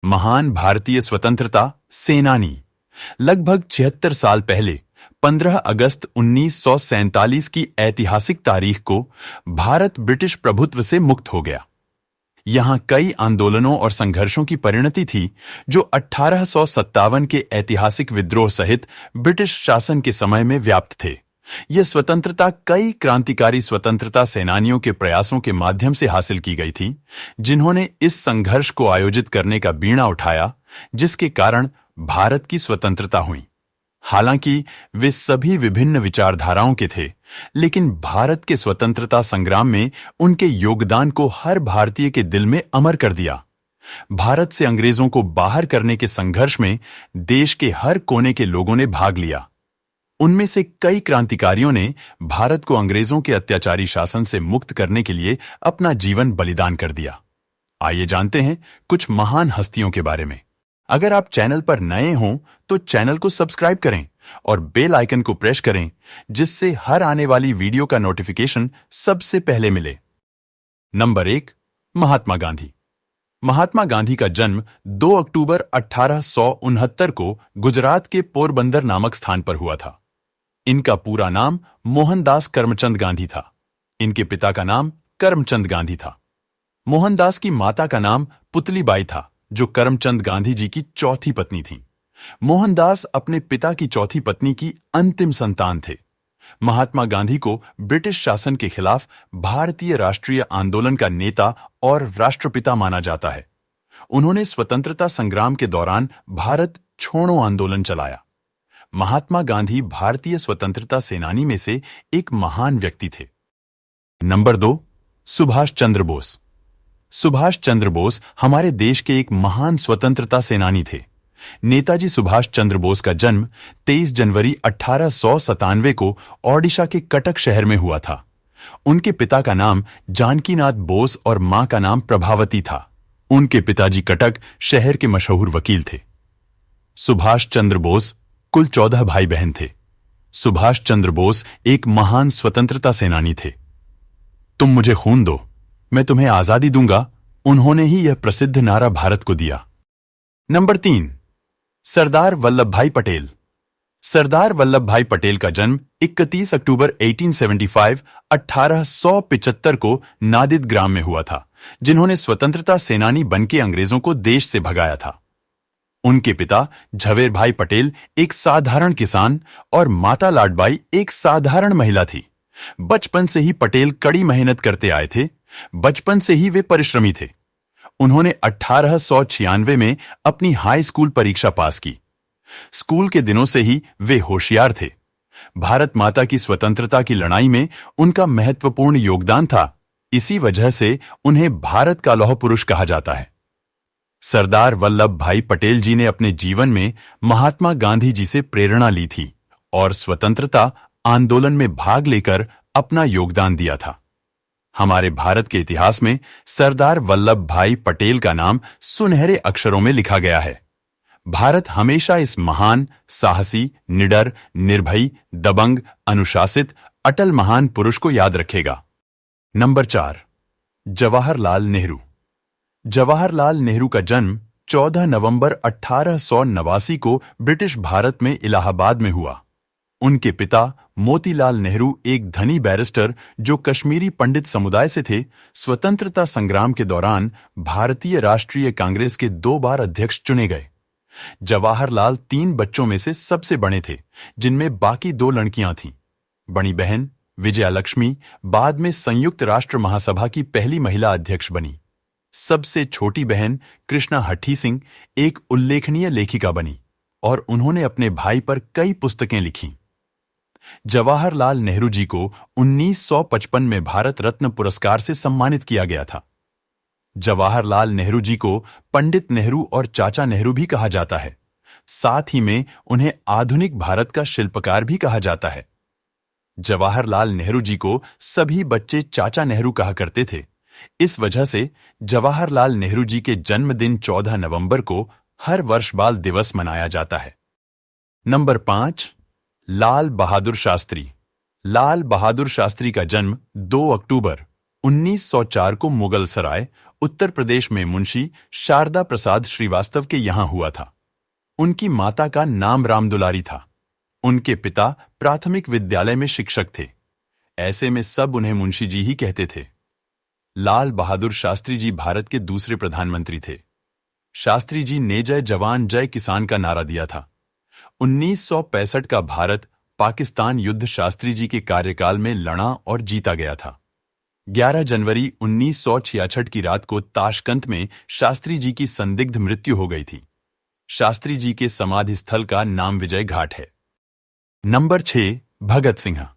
महान भारतीय स्वतंत्रता सेनानी। लगभग 76 साल पहले 15 अगस्त 1947 की ऐतिहासिक तारीख को भारत ब्रिटिश प्रभुत्व से मुक्त हो गया। यहां कई आंदोलनों और संघर्षों की परिणति थी जो 1857 के ऐतिहासिक विद्रोह सहित ब्रिटिश शासन के समय में व्याप्त थे। यह स्वतंत्रता कई क्रांतिकारी स्वतंत्रता सेनानियों के प्रयासों के माध्यम से हासिल की गई थी, जिन्होंने इस संघर्ष को आयोजित करने का बीड़ा उठाया, जिसके कारण भारत की स्वतंत्रता हुई। हालांकि वे सभी विभिन्न विचारधाराओं के थे, लेकिन भारत के स्वतंत्रता संग्राम में उनके योगदान को हर भारतीय के दिल में अमर कर दिया। भारत से अंग्रेजों को बाहर करने के संघर्ष में देश के हर कोने के लोगों ने भाग लिया। उनमें से कई क्रांतिकारियों ने भारत को अंग्रेजों के अत्याचारी शासन से मुक्त करने के लिए अपना जीवन बलिदान कर दिया। आइए जानते हैं कुछ महान हस्तियों के बारे में। अगर आप चैनल पर नए हों तो चैनल को सब्सक्राइब करें और बेल आइकन को प्रेस करें, जिससे हर आने वाली वीडियो का नोटिफिकेशन सबसे पहले मिले। नंबर 1, महात्मा गांधी। महात्मा गांधी का जन्म 2 अक्टूबर 1869 को गुजरात के पोरबंदर नामक स्थान पर हुआ था। इनका पूरा नाम मोहनदास करमचंद गांधी था। इनके पिता का नाम करमचंद गांधी था। मोहनदास की माता का नाम पुतलीबाई था, जो करमचंद गांधी जी की चौथी पत्नी थी। मोहनदास अपने पिता की चौथी पत्नी की अंतिम संतान थे। महात्मा गांधी को ब्रिटिश शासन के खिलाफ भारतीय राष्ट्रीय आंदोलन का नेता और राष्ट्रपिता माना जाता है। उन्होंने स्वतंत्रता संग्राम के दौरान भारत छोड़ो आंदोलन चलाया। महात्मा गांधी भारतीय स्वतंत्रता सेनानी में से एक महान व्यक्ति थे। नंबर 2, सुभाष चंद्र बोस। सुभाष चंद्र बोस हमारे देश के एक महान स्वतंत्रता सेनानी थे। नेताजी सुभाष चंद्र बोस का जन्म 23 जनवरी 1897 को ओडिशा के कटक शहर में हुआ था। उनके पिता का नाम जानकीनाथ बोस और मां का नाम प्रभावती था। उनके पिताजी कटक शहर के मशहूर वकील थे। सुभाष चंद्र बोस कुल 14 भाई बहन थे। सुभाष चंद्र बोस एक महान स्वतंत्रता सेनानी थे। तुम मुझे खून दो, मैं तुम्हें आजादी दूंगा, उन्होंने ही यह प्रसिद्ध नारा भारत को दिया। नंबर 3, सरदार वल्लभ भाई पटेल। सरदार वल्लभ भाई पटेल का जन्म 31 अक्टूबर 1875 को नादिद ग्राम में हुआ था, जिन्होंने स्वतंत्रता सेनानी बनके अंग्रेजों को देश से भगाया था। उनके पिता झवेर भाई पटेल एक साधारण किसान और माता लाडबाई एक साधारण महिला थी। बचपन से ही पटेल कड़ी मेहनत करते आए थे। बचपन से ही वे परिश्रमी थे। उन्होंने 1896 में अपनी हाई स्कूल परीक्षा पास की। स्कूल के दिनों से ही वे होशियार थे। भारत माता की स्वतंत्रता की लड़ाई में उनका महत्वपूर्ण योगदान था। इसी वजह से उन्हें भारत का लौह पुरुष कहा जाता है। सरदार वल्लभ भाई पटेल जी ने अपने जीवन में महात्मा गांधी जी से प्रेरणा ली थी और स्वतंत्रता आंदोलन में भाग लेकर अपना योगदान दिया था। हमारे भारत के इतिहास में सरदार वल्लभ भाई पटेल का नाम सुनहरे अक्षरों में लिखा गया है। भारत हमेशा इस महान, साहसी, निडर, निर्भयी, दबंग, अनुशासित, अटल महान पुरुष को याद रखेगा। नंबर 4, जवाहरलाल नेहरू। जवाहरलाल नेहरू का जन्म 14 नवंबर 1889 को ब्रिटिश भारत में इलाहाबाद में हुआ। उनके पिता मोतीलाल नेहरू एक धनी बैरिस्टर जो कश्मीरी पंडित समुदाय से थे, स्वतंत्रता संग्राम के दौरान भारतीय राष्ट्रीय कांग्रेस के 2 बार अध्यक्ष चुने गए। जवाहरलाल 3 बच्चों में से सबसे बड़े थे, जिनमें बाकी 2 लड़कियां थीं। बड़ी बहन विजयालक्ष्मी बाद में संयुक्त राष्ट्र महासभा की पहली महिला अध्यक्ष बनी। सबसे छोटी बहन कृष्णा हठी सिंह एक उल्लेखनीय लेखिका बनी और उन्होंने अपने भाई पर कई पुस्तकें लिखीं। जवाहरलाल नेहरू जी को 1955 में भारत रत्न पुरस्कार से सम्मानित किया गया था। जवाहरलाल नेहरू जी को पंडित नेहरू और चाचा नेहरू भी कहा जाता है। साथ ही में उन्हें आधुनिक भारत का शिल्पकार भी कहा जाता है। जवाहरलाल नेहरू जी को सभी बच्चे चाचा नेहरू कहा करते थे। इस वजह से जवाहरलाल नेहरू जी के जन्मदिन 14 नवंबर को हर वर्ष बाल दिवस मनाया जाता है। नंबर 5, लाल बहादुर शास्त्री। लाल बहादुर शास्त्री का जन्म 2 अक्टूबर 1904 को मुगल सराय, उत्तर प्रदेश में मुंशी शारदा प्रसाद श्रीवास्तव के यहां हुआ था। उनकी माता का नाम रामदुलारी था। उनके पिता प्राथमिक विद्यालय में शिक्षक थे। ऐसे में सब उन्हें मुंशी जी ही कहते थे। लाल बहादुर शास्त्री जी भारत के दूसरे प्रधानमंत्री थे। शास्त्री जी ने जय जवान जय किसान का नारा दिया था। 1965 का भारत पाकिस्तान युद्ध शास्त्री जी के कार्यकाल में लड़ा और जीता गया था। 11 जनवरी 1966 की रात को ताशकंद में शास्त्री जी की संदिग्ध मृत्यु हो गई थी। शास्त्री जी के समाधि स्थल का नाम विजय घाट है। नंबर 6, भगत सिंह।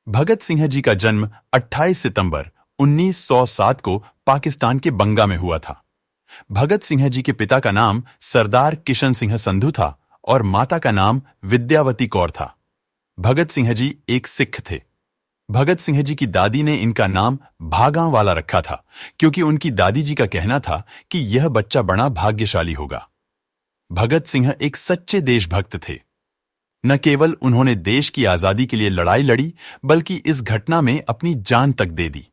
भगत सिंह जी का जन्म 28 सितंबर 1907 को पाकिस्तान के बंगा में हुआ था। भगत सिंह जी के पिता का नाम सरदार किशन सिंह संधू था और माता का नाम विद्यावती कौर था। भगत सिंह जी एक सिख थे। भगत सिंह जी की दादी ने इनका नाम भागां वाला रखा था क्योंकि उनकी दादी जी का कहना था कि यह बच्चा बड़ा भाग्यशाली होगा। भगत सिंह एक सच्चे देशभक्त थे। न केवल उन्होंने देश की आजादी के लिए लड़ाई लड़ी बल्कि इस घटना में अपनी जान तक दे दी।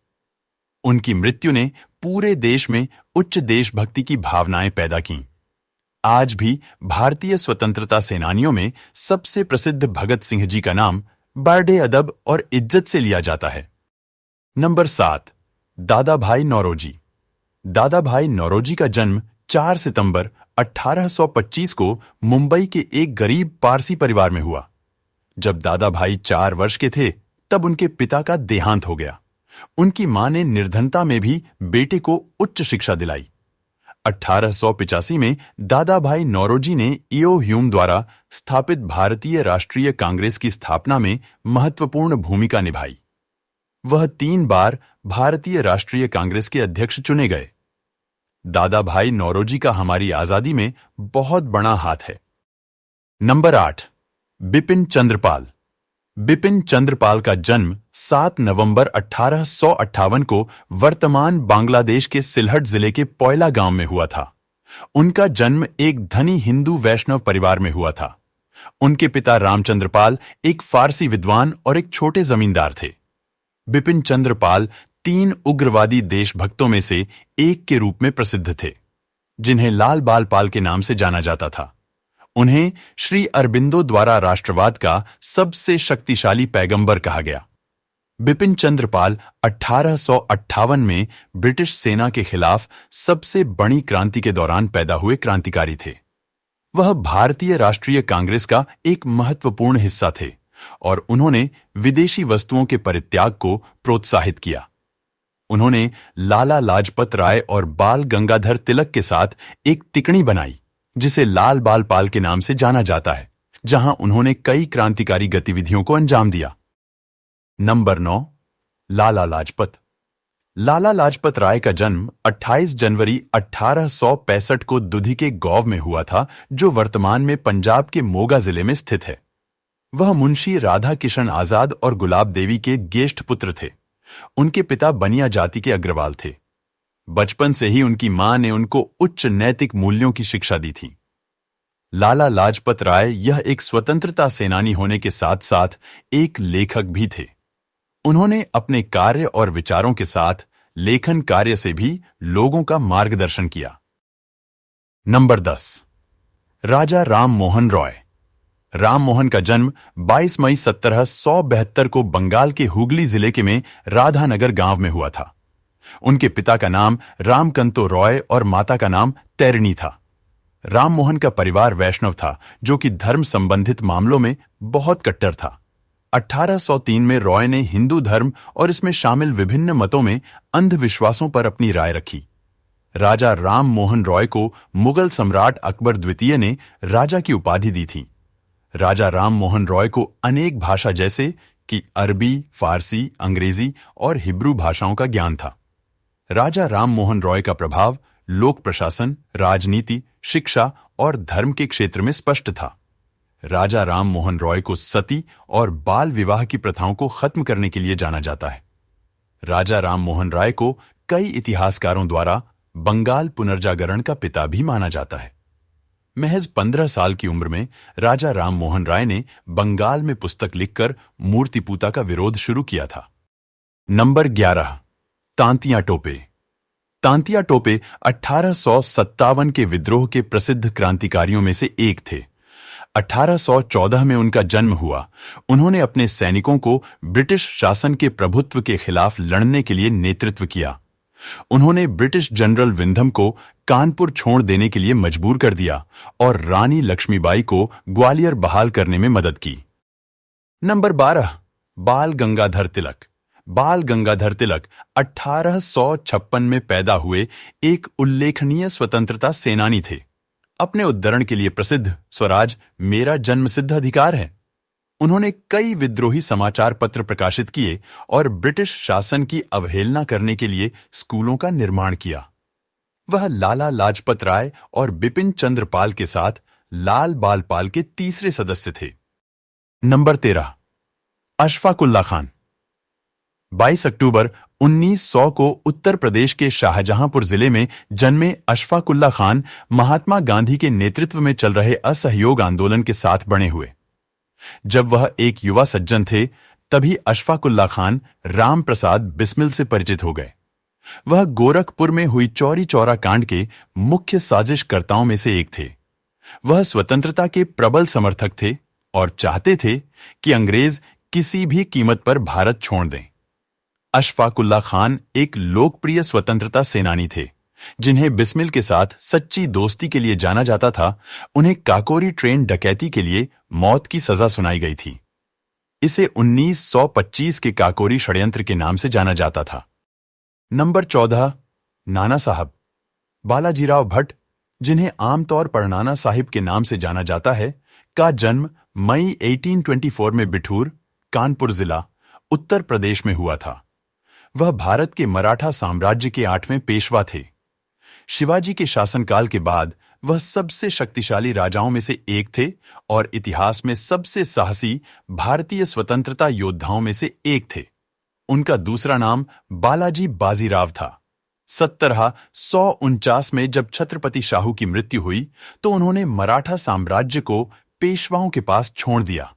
उनकी मृत्यु ने पूरे देश में उच्च देशभक्ति की भावनाएं पैदा की। आज भी भारतीय स्वतंत्रता सेनानियों में सबसे प्रसिद्ध भगत सिंह जी का नाम बड़े अदब और इज्जत से लिया जाता है। नंबर 7, दादा भाई नौरोजी। दादा भाई नौरोजी का जन्म 4 सितंबर 1825 को मुंबई के एक गरीब पारसी परिवार में हुआ। जब दादा भाई 4 वर्ष के थे तब उनके पिता का देहांत हो गया। उनकी मां ने निर्धनता में भी बेटे को उच्च शिक्षा दिलाई। 1885 में दादा भाई नौरोजी ने ईओ ह्यूम द्वारा स्थापित भारतीय राष्ट्रीय कांग्रेस की स्थापना में महत्वपूर्ण भूमिका निभाई। वह 3 बार भारतीय राष्ट्रीय कांग्रेस के अध्यक्ष चुने गए। दादा भाई नौरोजी का हमारी आजादी में बहुत बड़ा हाथ है। नंबर 8, बिपिन चंद्रपाल। बिपिन चंद्रपाल का जन्म 7 नवंबर 1858 को वर्तमान बांग्लादेश के सिलहट जिले के पोयला गांव में हुआ था। उनका जन्म एक धनी हिंदू वैष्णव परिवार में हुआ था। उनके पिता रामचंद्रपाल एक फारसी विद्वान और एक छोटे जमींदार थे। बिपिन चंद्रपाल 3 उग्रवादी देशभक्तों में से एक के रूप में प्रसिद्ध थे, जिन्हें लाल बाल पाल के नाम से जाना जाता था। उन्हें श्री अरबिंदो द्वारा राष्ट्रवाद का सबसे शक्तिशाली पैगंबर कहा गया। बिपिन चंद्रपाल 1858 में ब्रिटिश सेना के खिलाफ सबसे बड़ी क्रांति के दौरान पैदा हुए क्रांतिकारी थे। वह भारतीय राष्ट्रीय कांग्रेस का एक महत्वपूर्ण हिस्सा थे और उन्होंने विदेशी वस्तुओं के परित्याग को प्रोत्साहित किया। उन्होंने लाला लाजपत राय और बाल गंगाधर तिलक के साथ एक तिकड़ी बनाई जिसे लाल बाल पाल के नाम से जाना जाता है, जहां उन्होंने कई क्रांतिकारी गतिविधियों को अंजाम दिया। नंबर 9, लाला लाजपत। लाला लाजपत राय का जन्म 28 जनवरी 1865 को दुधी के गौव में हुआ था, जो वर्तमान में पंजाब के मोगा जिले में स्थित है। वह मुंशी राधा किशन आजाद और गुलाब देवी के ज्येष्ठ पुत्र थे। उनके पिता बनिया जाति के अग्रवाल थे। बचपन से ही उनकी मां ने उनको उच्च नैतिक मूल्यों की शिक्षा दी थी। लाला लाजपत राय यह एक स्वतंत्रता सेनानी होने के साथ साथ एक लेखक भी थे। उन्होंने अपने कार्य और विचारों के साथ लेखन कार्य से भी लोगों का मार्गदर्शन किया। नंबर 10, राजा राम मोहन रॉय। राम मोहन का जन्म 22 मई 1772 को बंगाल के हुगली जिले के में राधानगर गांव में हुआ था। उनके पिता का नाम रामकंतो रॉय और माता का नाम तैरणी था। राम मोहन का परिवार वैष्णव था, जो कि धर्म संबंधित मामलों में बहुत कट्टर था। 1803 में रॉय ने हिंदू धर्म और इसमें शामिल विभिन्न मतों में अंधविश्वासों पर अपनी राय रखी। राजा राम मोहन रॉय को मुगल सम्राट अकबर द्वितीय ने राजा की उपाधि दी थी। राजा राम मोहन रॉय को अनेक भाषा जैसे कि अरबी, फारसी, अंग्रेजी और हिब्रू भाषाओं का ज्ञान था। राजा राम मोहन रॉय का प्रभाव लोक प्रशासन, राजनीति, शिक्षा और धर्म के क्षेत्र में स्पष्ट था। राजा राम मोहन रॉय को सती और बाल विवाह की प्रथाओं को खत्म करने के लिए जाना जाता है। राजा राम मोहन राय को कई इतिहासकारों द्वारा बंगाल पुनर्जागरण का पिता भी माना जाता है। महज 15 साल की उम्र में राजा राम मोहन राय ने बंगाल में पुस्तक लिखकर मूर्तिपूजा का विरोध शुरू किया था। नंबर 11, तांतिया टोपे। तांतिया टोपे 1857 के विद्रोह के प्रसिद्ध क्रांतिकारियों में से एक थे। 1814 में उनका जन्म हुआ। उन्होंने अपने सैनिकों को ब्रिटिश शासन के प्रभुत्व के खिलाफ लड़ने के लिए नेतृत्व किया। उन्होंने ब्रिटिश जनरल विंधम को कानपुर छोड़ देने के लिए मजबूर कर दिया और रानी लक्ष्मीबाई को ग्वालियर बहाल करने में मदद की। नंबर 12, बाल गंगाधर तिलक। बाल गंगाधर तिलक 1856 में पैदा हुए एक उल्लेखनीय स्वतंत्रता सेनानी थे। अपने उद्धरण के लिए प्रसिद्ध स्वराज मेरा जन्मसिद्ध अधिकार है। उन्होंने कई विद्रोही समाचार पत्र प्रकाशित किए और ब्रिटिश शासन की अवहेलना करने के लिए स्कूलों का निर्माण किया। वह लाला लाजपत राय और बिपिन चंद्र पाल के साथ लाल बाल पाल के तीसरे सदस्य थे। नंबर 13, अशफाक उल्लाह खान। 22 अक्टूबर 1900 को उत्तर प्रदेश के शाहजहांपुर जिले में जन्मे अशफाक उल्लाह खान महात्मा गांधी के नेतृत्व में चल रहे असहयोग आंदोलन के साथ बड़े हुए। जब वह एक युवा सज्जन थे, तभी अशफाक उल्लाह खान राम प्रसाद बिस्मिल से परिचित हो गए। वह गोरखपुर में हुई चौरी चौरा कांड के मुख्य साजिशकर्ताओं में से एक थे। वह स्वतंत्रता के प्रबल समर्थक थे और चाहते थे कि अंग्रेज किसी भी कीमत पर भारत छोड़ दें। अशफाक उल्लाह खान एक लोकप्रिय स्वतंत्रता सेनानी थे, जिन्हें बिस्मिल के साथ सच्ची दोस्ती के लिए जाना जाता था। उन्हें काकोरी ट्रेन डकैती के लिए मौत की सजा सुनाई गई थी। इसे 1925 के काकोरी षड्यंत्र के नाम से जाना जाता था। नंबर 14, नाना साहब। बालाजीराव भट्ट, जिन्हें आमतौर पर नाना साहिब के नाम से जाना जाता है, का जन्म मई 1824 में बिठूर, कानपुर जिला, उत्तर प्रदेश में हुआ था। वह भारत के मराठा साम्राज्य के 8वें पेशवा थे। शिवाजी के शासनकाल के बाद वह सबसे शक्तिशाली राजाओं में से एक थे और इतिहास में सबसे साहसी भारतीय स्वतंत्रता योद्धाओं में से एक थे। उनका दूसरा नाम बालाजी बाजीराव था। 1749 में जब छत्रपति शाहू की मृत्यु हुई तो उन्होंने मराठा साम्राज्य को पेशवाओं के पास छोड़ दिया।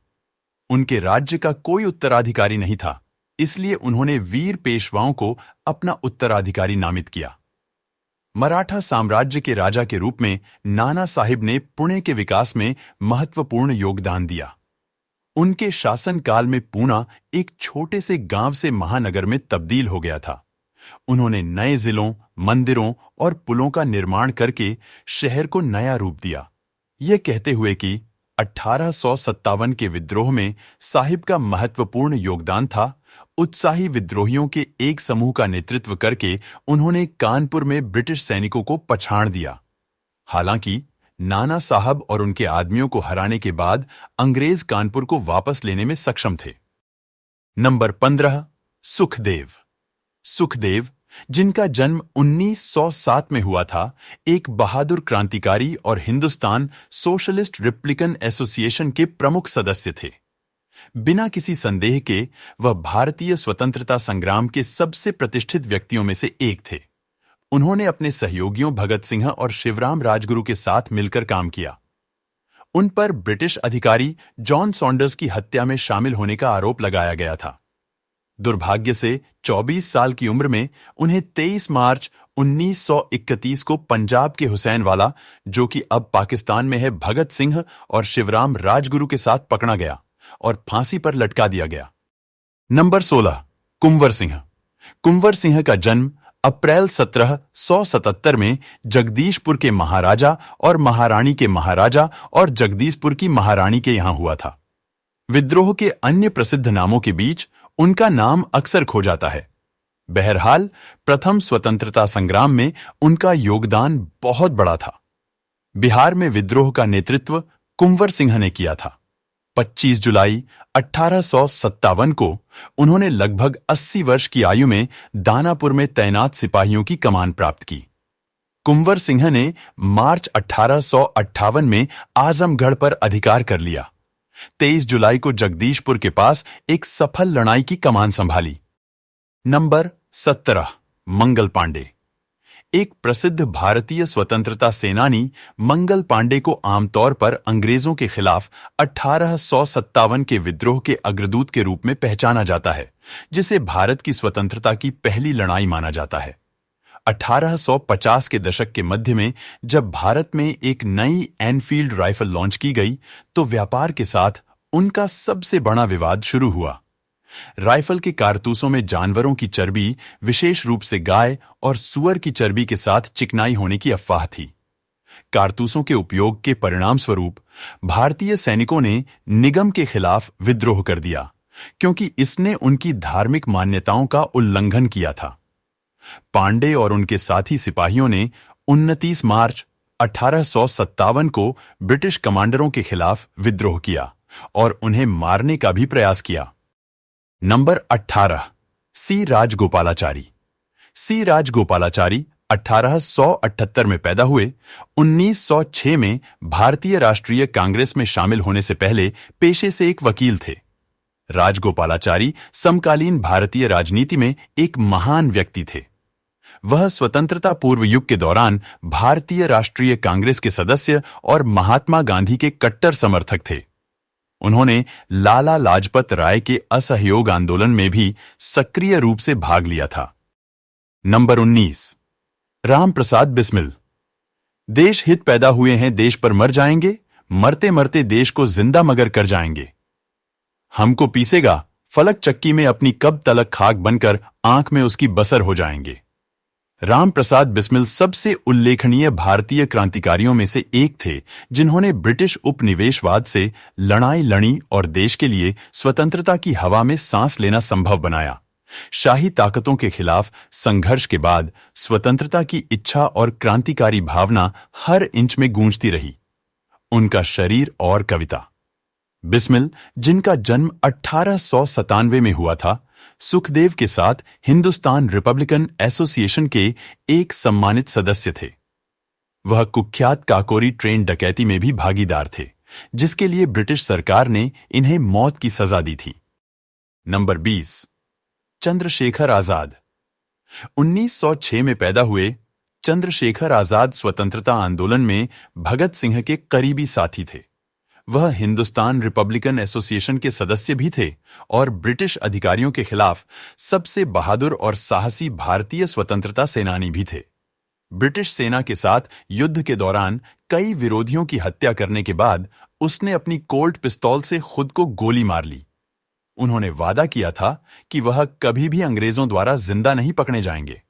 उनके राज्य का कोई उत्तराधिकारी नहीं था, इसलिए उन्होंने वीर पेशवाओं को अपना उत्तराधिकारी नामित किया। मराठा साम्राज्य के राजा के रूप में नाना साहिब ने पुणे के विकास में महत्वपूर्ण योगदान दिया। उनके शासनकाल में पूना एक छोटे से गांव से महानगर में तब्दील हो गया था। उन्होंने नए जिलों, मंदिरों और पुलों का निर्माण करके शहर को नया रूप दिया। ये कहते हुए कि 1857 के विद्रोह में साहिब का महत्वपूर्ण योगदान था। उत्साही विद्रोहियों के एक समूह का नेतृत्व करके उन्होंने कानपुर में ब्रिटिश सैनिकों को पछाड़ दिया। हालांकि नाना साहब और उनके आदमियों को हराने के बाद अंग्रेज कानपुर को वापस लेने में सक्षम थे। नंबर 15, सुखदेव। सुखदेव, जिनका जन्म 1907 में हुआ था, एक बहादुर क्रांतिकारी और हिंदुस्तान सोशलिस्ट रिपब्लिकन एसोसिएशन के प्रमुख सदस्य थे। बिना किसी संदेह के वह भारतीय स्वतंत्रता संग्राम के सबसे प्रतिष्ठित व्यक्तियों में से एक थे। उन्होंने अपने सहयोगियों भगत सिंह और शिवराम राजगुरु के साथ मिलकर काम किया। उन पर ब्रिटिश अधिकारी जॉन सॉन्डर्स की हत्या में शामिल होने का आरोप लगाया गया था। दुर्भाग्य से 24 साल की उम्र में उन्हें 23 मार्च 1931 को पंजाब के हुसैनवाला, जो कि अब पाकिस्तान में है, भगत सिंह और शिवराम राजगुरु के साथ पकड़ा गया और फांसी पर लटका दिया गया। नंबर 16, कुंवर सिंह। कुंवर सिंह का जन्म अप्रैल 1777 में जगदीशपुर के महाराजा और महारानी के महाराजा और जगदीशपुर की महारानी के यहां हुआ था। विद्रोह के अन्य प्रसिद्ध नामों के बीच उनका नाम अक्सर खो जाता है। बहरहाल प्रथम स्वतंत्रता संग्राम में उनका योगदान बहुत बड़ा था। बिहार में विद्रोह का नेतृत्व कुंवर सिंह ने किया था। 25 जुलाई 1857 को उन्होंने लगभग 80 वर्ष की आयु में दानापुर में तैनात सिपाहियों की कमान प्राप्त की। कुंवर सिंह ने मार्च 1858 में आजमगढ़ पर अधिकार कर लिया। 23 जुलाई को जगदीशपुर के पास एक सफल लड़ाई की कमान संभाली। नंबर 17, मंगल पांडे। एक प्रसिद्ध भारतीय स्वतंत्रता सेनानी मंगल पांडे को आमतौर पर अंग्रेजों के खिलाफ 1857 के विद्रोह के अग्रदूत के रूप में पहचाना जाता है, जिसे भारत की स्वतंत्रता की पहली लड़ाई माना जाता है। 1850 के दशक के मध्य में जब भारत में एक नई एनफील्ड राइफल लॉन्च की गई तो व्यापार के साथ उनका सबसे बड़ा विवाद शुरू हुआ। राइफल के कारतूसों में जानवरों की चर्बी, विशेष रूप से गाय और सूअर की चर्बी के साथ चिकनाई होने की अफवाह थी। कारतूसों के उपयोग के परिणामस्वरूप भारतीय सैनिकों ने निगम के खिलाफ विद्रोह कर दिया, क्योंकि इसने उनकी धार्मिक मान्यताओं का उल्लंघन किया था। पांडे और उनके साथी सिपाहियों ने 29 मार्च 1857 को ब्रिटिश कमांडरों के खिलाफ विद्रोह किया और उन्हें मारने का भी प्रयास किया। नंबर 18, सी राजगोपालाचारी। सी राजगोपालाचारी 1878 में पैदा हुए। 1906 में भारतीय राष्ट्रीय कांग्रेस में शामिल होने से पहले पेशे से एक वकील थे। राजगोपालाचारी समकालीन भारतीय राजनीति में एक महान व्यक्ति थे। वह स्वतंत्रता पूर्व युग के दौरान भारतीय राष्ट्रीय कांग्रेस के सदस्य और महात्मा गांधी के कट्टर समर्थक थे। उन्होंने लाला लाजपत राय के असहयोग आंदोलन में भी सक्रिय रूप से भाग लिया था। नंबर 19, राम प्रसाद बिस्मिल। देश हित पैदा हुए हैं, देश पर मर जाएंगे, मरते मरते देश को जिंदा मगर कर जाएंगे। हमको पीसेगा फलक चक्की में अपनी कब तलक खाक बनकर आंख में उसकी बसर हो जाएंगे। राम प्रसाद बिस्मिल सबसे उल्लेखनीय भारतीय क्रांतिकारियों में से एक थे जिन्होंने ब्रिटिश उपनिवेशवाद से लड़ाई लड़ी और देश के लिए स्वतंत्रता की हवा में सांस लेना संभव बनाया। शाही ताकतों के खिलाफ संघर्ष के बाद स्वतंत्रता की इच्छा और क्रांतिकारी भावना हर इंच में गूंजती रही। उनका शरीर और कविता। बिस्मिल, जिनका जन्म 1897 में हुआ था, सुखदेव के साथ हिंदुस्तान रिपब्लिकन एसोसिएशन के एक सम्मानित सदस्य थे। वह कुख्यात काकोरी ट्रेन डकैती में भी भागीदार थे, जिसके लिए ब्रिटिश सरकार ने इन्हें मौत की सजा दी थी। नंबर 20, चंद्रशेखर आजाद। 1906 में पैदा हुए चंद्रशेखर आजाद स्वतंत्रता आंदोलन में भगत सिंह के करीबी साथी थे। वह हिंदुस्तान रिपब्लिकन एसोसिएशन के सदस्य भी थे और ब्रिटिश अधिकारियों के खिलाफ सबसे बहादुर और साहसी भारतीय स्वतंत्रता सेनानी भी थे। ब्रिटिश सेना के साथ युद्ध के दौरान कई विरोधियों की हत्या करने के बाद उसने अपनी कोल्ट पिस्तौल से खुद को गोली मार ली। उन्होंने वादा किया था कि वह कभी भी अंग्रेजों द्वारा जिंदा नहीं पकड़े जाएंगे।